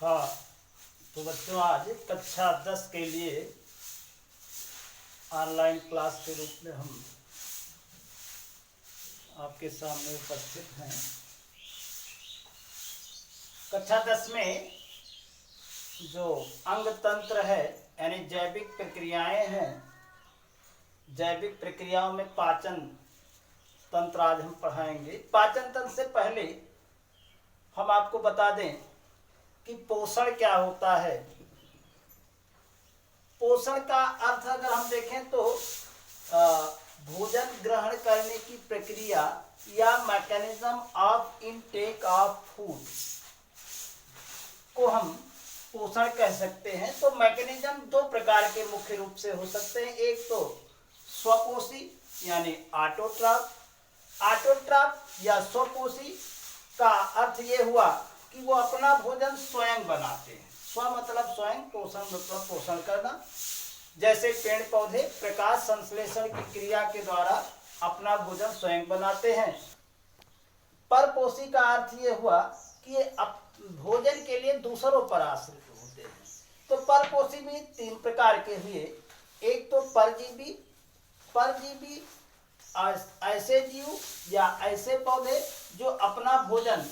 हाँ, तो बच्चों आज कक्षा 10 के लिए ऑनलाइन क्लास के रूप में हम आपके सामने उपस्थित हैं। कक्षा 10 में जो अंग तंत्र है यानी जैविक प्रक्रियाएं हैं, जैविक प्रक्रियाओं में पाचन तंत्र आज हम पढ़ाएंगे। पाचन तंत्र से पहले हम आपको बता दें कि पोषण क्या होता है। पोषण का अर्थ अगर हम देखें तो भोजन ग्रहण करने की प्रक्रिया या mechanism of intake of food को हम पोषण कह सकते हैं। तो मैकेनिज्म दो प्रकार के मुख्य रूप से हो सकते हैं। एक तो स्वपोषी यानी ऑटोट्रॉफ। ऑटोट्रॉफ या स्वपोषी का अर्थ ये हुआ कि वो अपना भोजन स्वयं बनाते हैं। स्व मतलब स्वयं, पोषण मतलब पोषण करना। जैसे पेड़ पौधे प्रकाश संश्लेषण की क्रिया के द्वारा अपना भोजन स्वयं बनाते हैं। परपोषी का अर्थ ये हुआ कि ये भोजन के लिए दूसरों पर आश्रित होते हैं। तो परपोषी भी तीन प्रकार के हुए। एक तो परजीवी। परजीवी ऐसे जीव या ऐसे पौधे जो अपना भोजन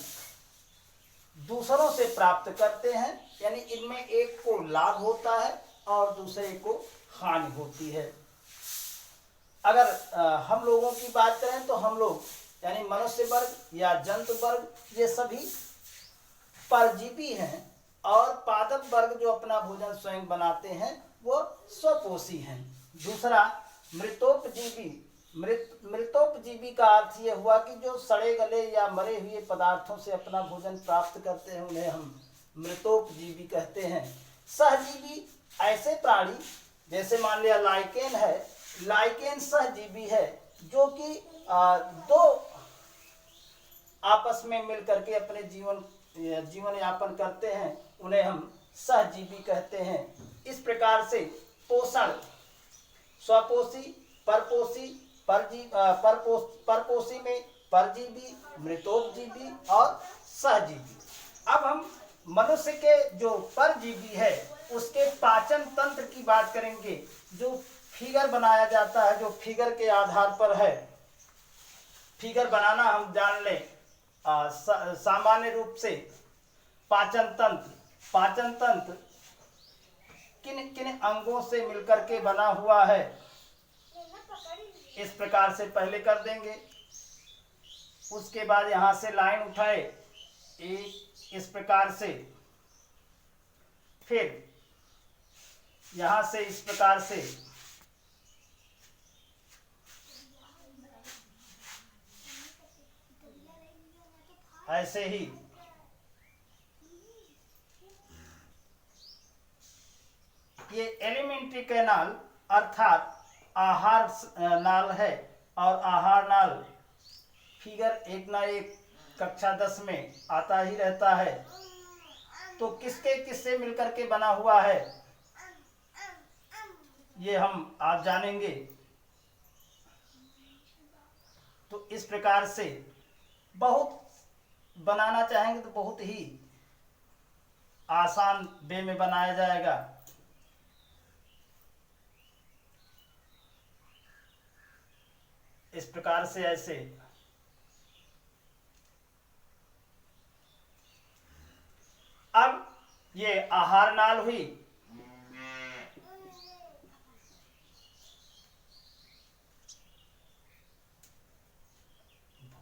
दूसरों से प्राप्त करते हैं, यानी इनमें एक को लाभ होता है और दूसरे को हानि होती है। अगर हम लोगों की बात करें तो हम लोग यानी मनुष्य वर्ग या जंतु वर्ग ये सभी परजीवी हैं, और पादप वर्ग जो अपना भोजन स्वयं बनाते हैं वो स्वपोषी हैं। दूसरा मृतोपजीवी। मृतोपजीवी का अर्थ ये हुआ कि जो सड़े गले या मरे हुए पदार्थों से अपना भोजन प्राप्त करते हैं, उन्हें हम मृतोपजीवी कहते हैं। सहजीवी ऐसे प्राणी जैसे मान लिया लाइकेन है। लाइकेन सहजीवी है जो कि दो आपस में मिल करके अपने जीवन यापन करते हैं, उन्हें हम सहजीवी कहते हैं। इस प्रकार से पोषण स्वपोषी, परपोषी, परपोषी में परजीवी, मृतोपजीवी और सहजीवी। अब हम मनुष्य के जो परजीवी है उसके पाचन तंत्र की बात करेंगे। जो फिगर बनाया जाता है, जो फिगर के आधार पर है, फिगर बनाना हम जान लें। सामान्य रूप से पाचन तंत्र किन किन अंगों से मिलकर के बना हुआ है, इस प्रकार से पहले कर देंगे। उसके बाद यहाँ से लाइन उठाए एक इस प्रकार से, फिर यहाँ से इस प्रकार से, ऐसे ही ये एलिमेंट्री कैनाल अर्थात आहार नाल है। और आहार नाल फिगर एक ना एक कक्षा 10 में आता ही रहता है। तो किसके किससे मिलकर के बना हुआ है ये हम आज जानेंगे। तो इस प्रकार से बहुत बनाना चाहेंगे तो बहुत ही आसान वे में बनाया जाएगा। इस प्रकार से ऐसे अब ये आहार नाल हुई।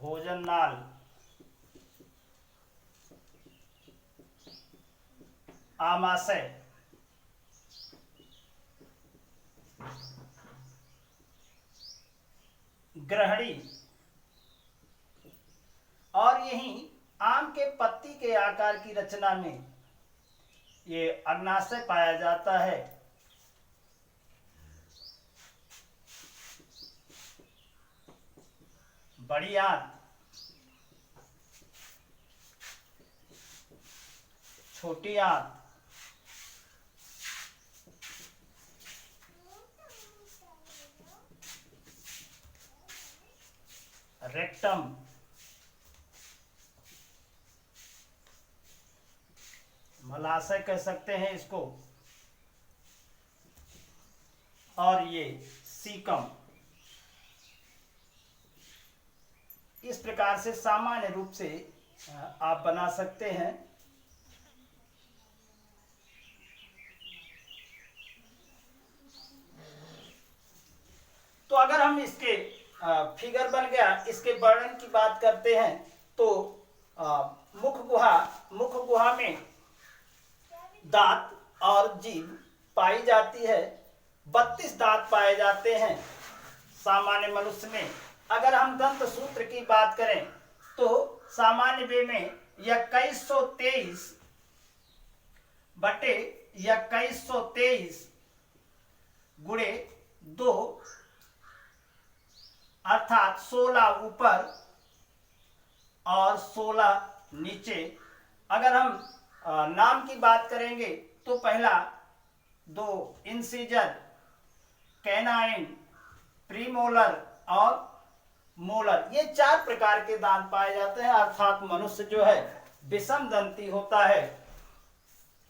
भोजन नाल, आमाशय, ग्रहणी, और यही आम के पत्ती के आकार की रचना में ये अग्नाशय पाया जाता है। बड़ी आंत, छोटी आंत, रेक्टम, मलाशय कह सकते हैं इसको, और ये सीकम। इस प्रकार से सामान्य रूप से आप बना सकते हैं। तो अगर हम इसके फिगर बन गया, इसके वर्णन की बात करते हैं तो मुख गुहा में दांत और जीभ पाई जाती है। 32 दांत पाए जाते हैं सामान्य मनुष्य में। अगर हम दंत सूत्र की बात करें तो सामान्य वे में 2123 बटे 2123 गुणे 2 अर्थात 16 ऊपर और 16 नीचे। अगर हम नाम की बात करेंगे तो पहला 2 इंसीजर, कैनाइन, प्रीमोलर और मोलर, ये 4 प्रकार के दांत पाए जाते हैं। अर्थात मनुष्य जो है विषम दंती होता है।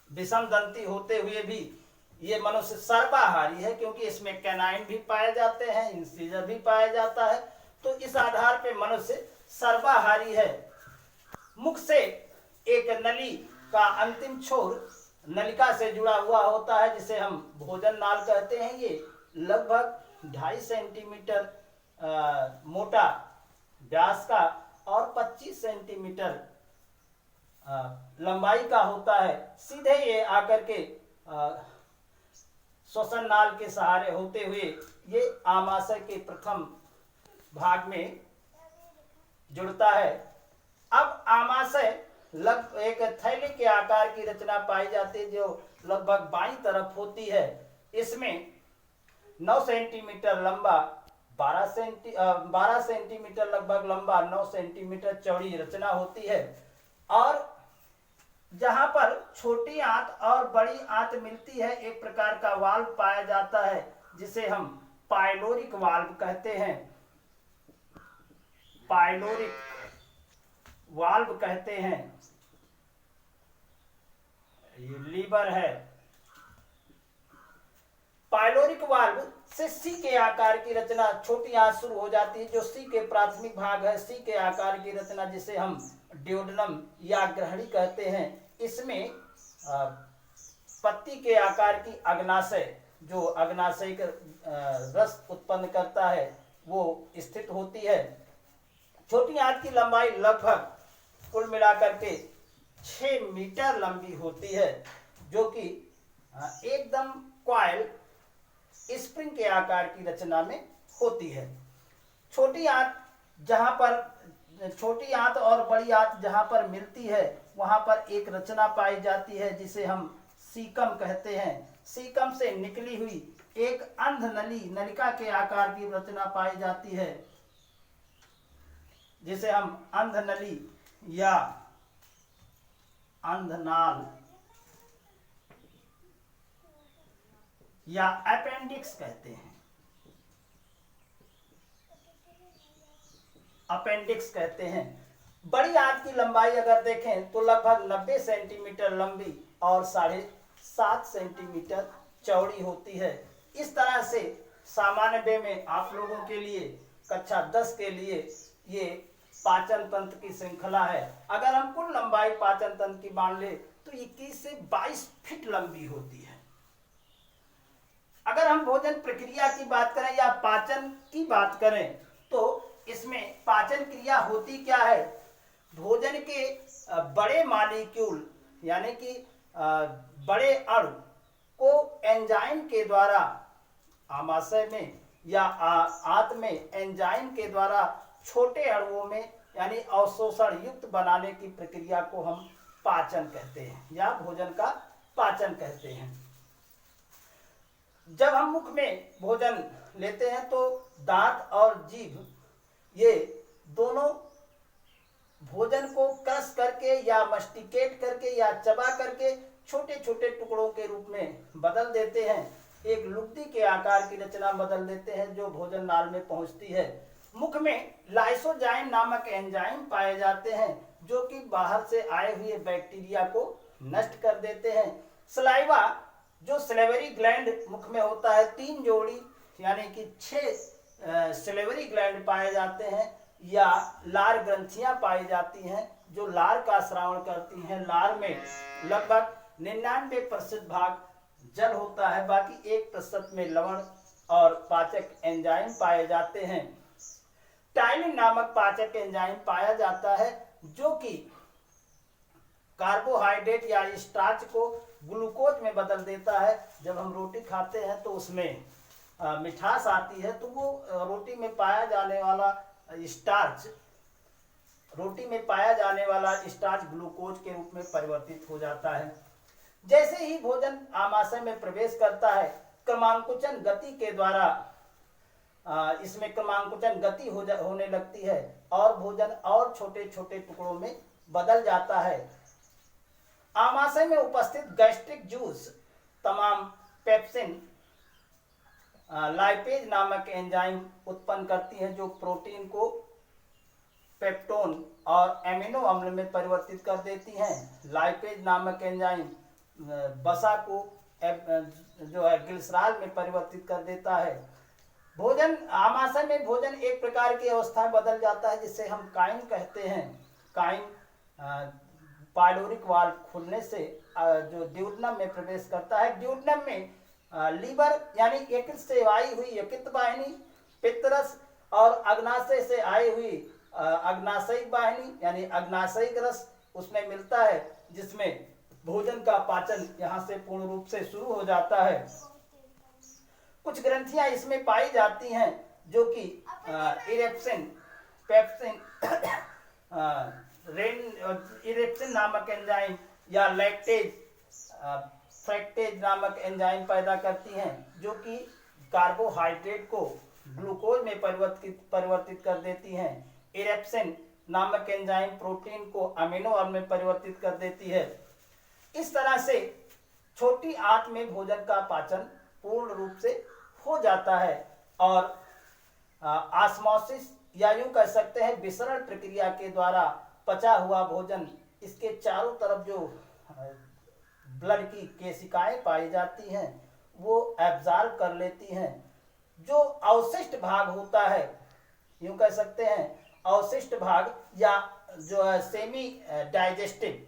विषम दंती होते हुए भी ये मनुष्य सर्वाहारी है, क्योंकि इसमें कैनाइन भी पाए जाते हैं, इंसीजर भी पाया जाता है। तो इस आधार पे मनुष्य सर्वाहारी है। मुख से एक नली का अंतिम छोर नलिका से जुड़ा हुआ होता है, जिसे हम भोजन नाल कहते हैं। ये लगभग 2.5 सेंटीमीटर मोटा व्यास का और 25 सेंटीमीटर लंबाई का होता है। सीधे ये आकर के श्वसन नाल के सहारे होते हुए ये आमाशय के प्रथम भाग में जुड़ता है। अब आमाशय एक थैली के आकार की रचना पाई जाती है, जो लगभग बाईं तरफ होती है। इसमें 9 सेंटीमीटर लंबा, 12 सेंटीमीटर लगभग लंबा, 9 सेंटीमीटर चौड़ी रचना होती है। और जहां पर छोटी आंत और बड़ी आंत मिलती है, एक प्रकार का वाल्व पाया जाता है, जिसे हम पाइलोरिक वाल्व कहते हैं। पाइलोरिक वाल्व कहते हैं। ये लीवर है। पाइलोरिक वाल्व से सी के आकार की रचना, छोटी आंत शुरू हो जाती है, जो सी के प्राथमिक भाग है। सी के आकार की रचना, जिसे हम ड्योडनम या ग्रहणी कहते हैं। इसमें पत्ती के आकार की अग्नाशय, जो अग्नाशय का रस उत्पन्न करता है, वो स्थित होती है। छोटी आंत की लंबाई लगभग कुल मिलाकर के 6 मीटर लंबी होती है, जो कि एकदम कॉइल स्प्रिंग के आकार की रचना में होती है। छोटी आंत और बड़ी आंत जहां पर मिलती है, वहां पर एक रचना पाई जाती है, जिसे हम सीकम कहते हैं। सीकम से निकली हुई एक अंध नलिका के आकार की रचना पाई जाती है, जिसे हम अंध नली या अंधनाल या अपेंडिक्स कहते हैं। अपेंडिक्स कहते हैं। बड़ी आंत की लंबाई अगर देखें तो लगभग 90 सेंटीमीटर लंबी और 7.5 सेंटीमीटर चौड़ी होती है। इस तरह से सामान्य वे में आप लोगों के लिए कक्षा 10 के लिए ये पाचन तंत्र की श्रृंखला है। अगर हम कुल लंबाई पाचन तंत्र की मान ले तो 21 से 22 फीट लंबी होती है। अगर हम भोजन प्रक्रिया की बात करें या पाचन की बात करें तो इसमें पाचन क्रिया होती क्या है? भोजन के बड़े मॉलिक्यूल यानी कि बड़े अणु को एंजाइम के द्वारा आमाशय में या आंत में एंजाइम के द्वारा छोटे अणुओं में यानी अवशोषण युक्त बनाने की प्रक्रिया को हम पाचन कहते हैं या भोजन का पाचन कहते हैं। जब हम मुख में भोजन लेते हैं तो दांत और जीभ ये दोनों भोजन को क्रश करके या मस्टिकेट करके या चबा करके छोटे छोटे टुकड़ों के रूप में बदल देते हैं। एक लुगदी के आकार की रचना बदल देते हैं जो भोजन नाल में पहुंचती है। मुख में लाइसोजाइम नामक एंजाइम पाए जाते हैं जो कि बाहर से आए हुए बैक्टीरिया को नष्ट कर देते हैं। सलाइवा जो सलेवरी ग्लैंड मुख में होता है, 3 जोड़ी यानी कि 6 सलेवरी ग्लैंड पाए जाते हैं या लार ग्रंथियां पाई जाती हैं जो लार का श्रावण करती हैं। लार में लगभग 99% भाग जल होता है, बाकी 1% में लवण और पाचक एंजाइम पाए जाते हैं। टाइलिन नामक पाचक एंजाइम पाया जाता है जो कि कार्बोहाइड्रेट या स्टार्च को ग्लूकोज में बदल देता है। जब हम रोटी खाते हैं तो उसमें मिठास आती है, तो वो रोटी में पाया जाने वाला स्टार्च ग्लूकोज के रूप में परिवर्तित हो जाता है। जैसे ही भोजन आमाशय में प्रवेश करता है, क्रमांकुचन गति के द्वारा इसमें क्रमांकुचन गति होने लगती है और भोजन और छोटे छोटे टुकड़ों में बदल जाता है। आमाशय में उपस्थित गैस्ट्रिक जूस तमाम पेप्सिन लाइपेज नामक एंजाइम उत्पन्न करती है जो प्रोटीन को पेप्टोन और एमिनो अम्ल में परिवर्तित कर देती हैं। लाइपेज नामक एंजाइम वसा को जो है ग्लिसरॉल में परिवर्तित कर देता है। भोजन आमाशय में भोजन एक प्रकार की अवस्था में बदल जाता है जिसे हम काइन कहते हैं। काइन पाइलोरिक वाल्व खुलने से जो ड्यूडनम में प्रवेश करता है। ड्यूडनम में लीवर यानी यकृत से आई हुई यकृत वाहिनी, पित्तरस और अग्नाशय से आई हुई अग्नाशयिक वाहिनी यानी अग्नाशयिक रस उसमें मिलता है, जिसमें भोजन का पाचन यहाँ से पूर्ण रूप से शुरू हो जाता है। कुछ ग्रंथियां इसमें पाई जाती हैं जो कि इरेप्सिन, पेप्सिन, इरेप्सिन नामक एंजाइम या लैक्टेज, फ्रैक्टेज नामक एंजाइम पैदा करती हैं जो कि कार्बोहाइड्रेट को ग्लूकोज में परिवर्तित कर देती हैं। इरेप्सिन नामक एंजाइम प्रोटीन को अमीनो अम्ल में परिवर्तित कर देती है। इस तरह से छोटी आंत में भोजन का पाचन पूर्ण रूप से हो जाता है और ऑस्मोसिस या यूं कह सकते हैं विसरण प्रक्रिया के द्वारा पचा हुआ भोजन इसके चारों तरफ जो ब्लड की केशिकाएं पाई जाती हैं वो एब्जॉर्ब कर लेती हैं। जो अवशिष्ट भाग होता है, यूं कह सकते हैं अवशिष्ट भाग या जो है सेमी डाइजेस्टिव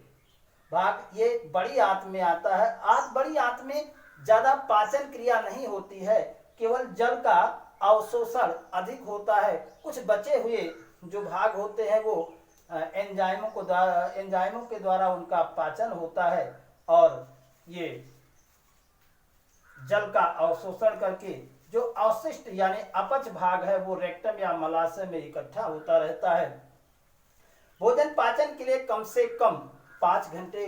भाग, ये बड़ी आंत में आता है। बड़ी आंत में ज्यादा पाचन क्रिया नहीं होती है, केवल जल का अवशोषण अधिक होता है। कुछ बचे हुए जो भाग होते हैं वो एंजाइमों के द्वारा उनका पाचन होता है और ये जल का अवशोषण करके जो अवशिष्ट यानी अपच भाग है वो रेक्टम या मलाशय में इकट्ठा होता रहता है। भोजन पाचन के लिए कम से कम 5 घंटे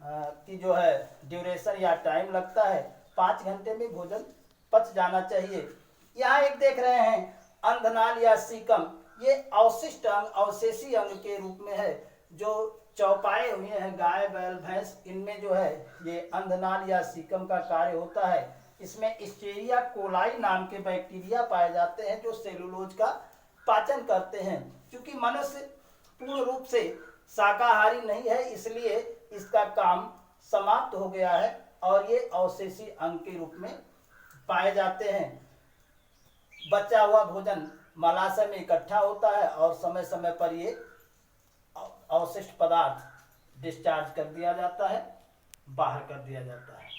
की जो है ड्यूरेशन या टाइम लगता है। 5 घंटे में भोजन पच जाना चाहिए। यहाँ एक देख रहे हैं अंधनाल या सीकम, ये अवशिष्ट अंग, अवशेषी अंग के रूप में है जो चौपाए हुए हैं गाय बैल भैंस, इनमें जो है ये अंधनाल या सीकम का कार्य होता है। इसमें एस्चेरिचिया कोलाई नाम के बैक्टीरिया पाए जाते हैं जो सेलुलोज का पाचन करते हैं। क्योंकि मनुष्य पूर्ण रूप से शाकाहारी नहीं है इसलिए इसका काम समाप्त हो गया है और ये अवशेषी अंग के रूप में पाए जाते हैं। बचा हुआ भोजन मलाशय में इकट्ठा होता है और समय समय पर ये अवशिष्ट पदार्थ डिस्चार्ज कर दिया जाता है, बाहर कर दिया जाता है।